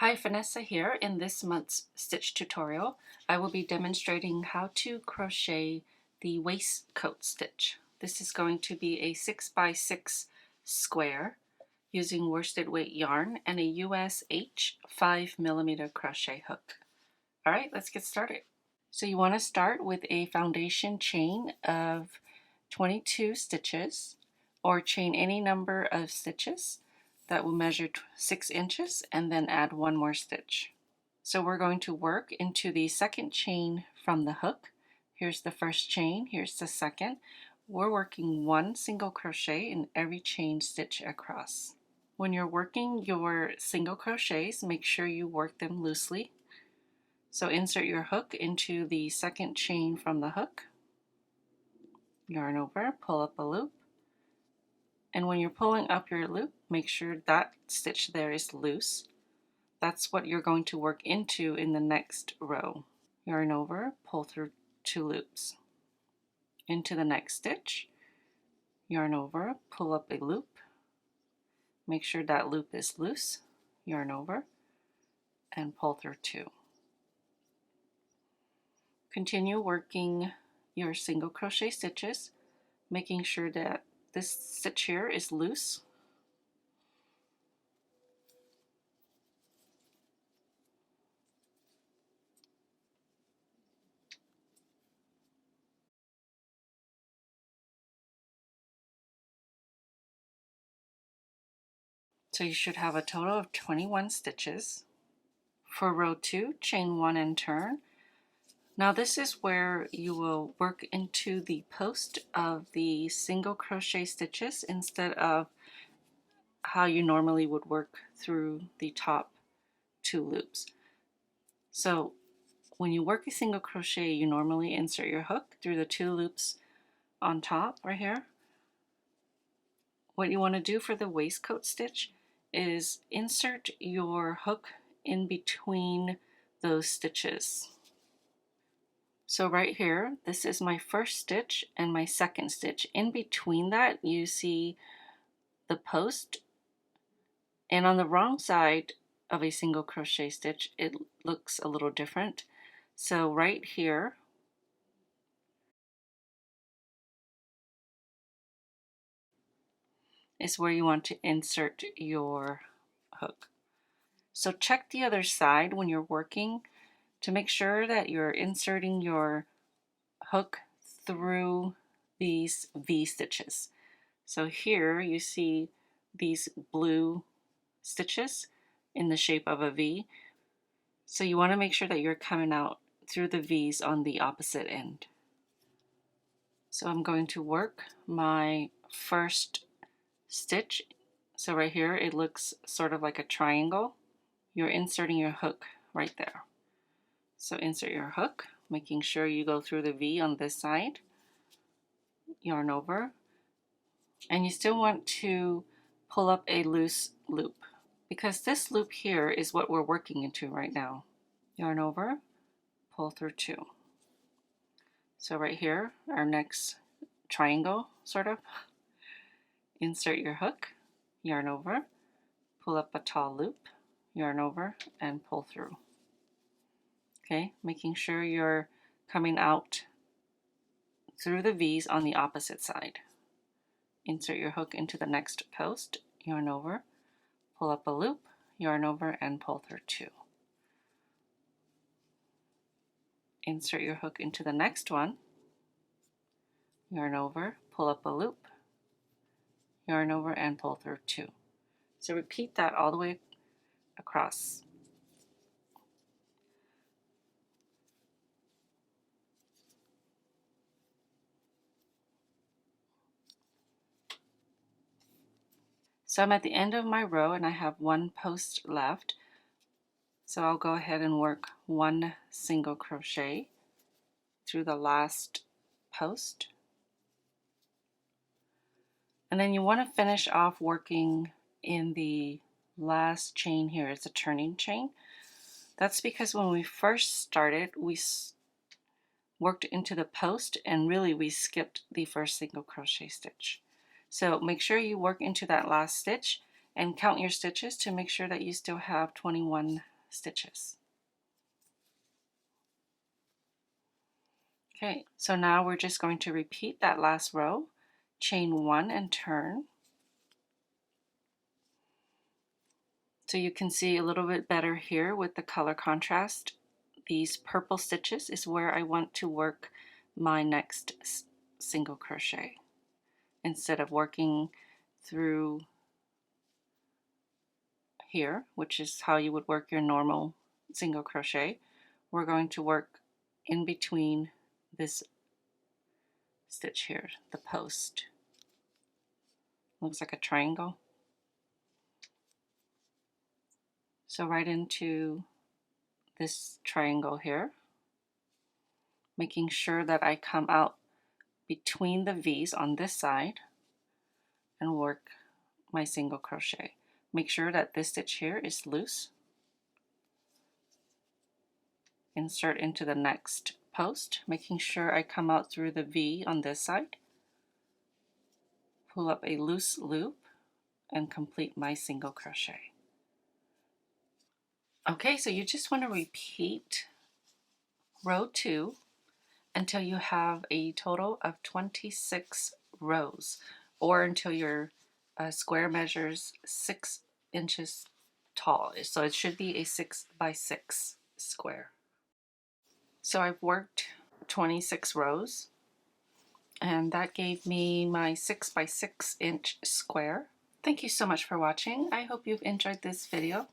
Hi, Vanessa here. In this month's stitch tutorial, I will be demonstrating how to crochet the waistcoat stitch. This is going to be a 6x6 square using worsted weight yarn and a US H 5mm crochet hook. All right, let's get started. So you want to start with a foundation chain of 22 stitches, or chain any number of stitches that will measure 6 inches, and then add one more stitch. So we're going to work into the second chain from the hook. Here's the first chain, here's the second. We're working one single crochet in every chain stitch across. When you're working your single crochets, make sure you work them loosely. So insert your hook into the second chain from the hook, yarn over, pull up a loop, and when you're pulling up your loop, make sure that stitch there is loose. That's what you're going to work into in the next row. Yarn over, pull through 2 loops. Into the next stitch, yarn over, pull up a loop, make sure that loop is loose, yarn over, and pull through 2. Continue working your single crochet stitches, making sure that this stitch here is loose. So you should have a total of 21 stitches. For row 2, chain 1 and turn. Now this is where you will work into the post of the single crochet stitches instead of how you normally would work through the top 2 loops. So when you work a single crochet, you normally insert your hook through the 2 loops on top right here. What you want to do for the waistcoat stitch is insert your hook in between those stitches. So right here, this is my first stitch and my second stitch. In between that, you see the post, and on the wrong side of a single crochet stitch, it looks a little different. So right here, is where you want to insert your hook. So check the other side when you're working to make sure that you're inserting your hook through these V stitches. So here you see these blue stitches in the shape of a V. So you want to make sure that you're coming out through the V's on the opposite end. So I'm going to work my first stitch. So right here it looks sort of like a triangle. You're inserting your hook right there. So insert your hook, making sure you go through the V on this side, yarn over, and you still want to pull up a loose loop because this loop here is what we're working into right now. Yarn over, pull through 2. So right here, our next triangle, sort of, insert your hook, yarn over, pull up a tall loop, yarn over, and pull through. Okay, making sure you're coming out through the V's on the opposite side. Insert your hook into the next post, yarn over, pull up a loop, yarn over, and pull through 2. Insert your hook into the next one, yarn over, pull up a loop, yarn over, and pull through 2. So repeat that all the way across. So I'm at the end of my row and I have one post left. So I'll go ahead and work one single crochet through the last post. And then you want to finish off working in the last chain here. It's a turning chain. That's because when we first started, we worked into the post and really we skipped the first single crochet stitch. So make sure you work into that last stitch and count your stitches to make sure that you still have 21 stitches. Okay, so now we're just going to repeat that last row, chain 1 and turn. So you can see a little bit better here with the color contrast. These purple stitches is where I want to work my next single crochet. Instead of working through here, which is how you would work your normal single crochet, we're going to work in between this stitch here, the post. Looks like a triangle. So right into this triangle here, making sure that I come out between the V's on this side and work my single crochet. Make sure that this stitch here is loose. Insert into the next post, making sure I come out through the V on this side. Pull up a loose loop and complete my single crochet. Okay, so you just want to repeat row 2 until you have a total of 26 rows, or until your square measures 6 inches tall. So it should be a 6 by 6 square. So I've worked 26 rows, and that gave me my 6 by 6 inch square. Thank you so much for watching. I hope you've enjoyed this video.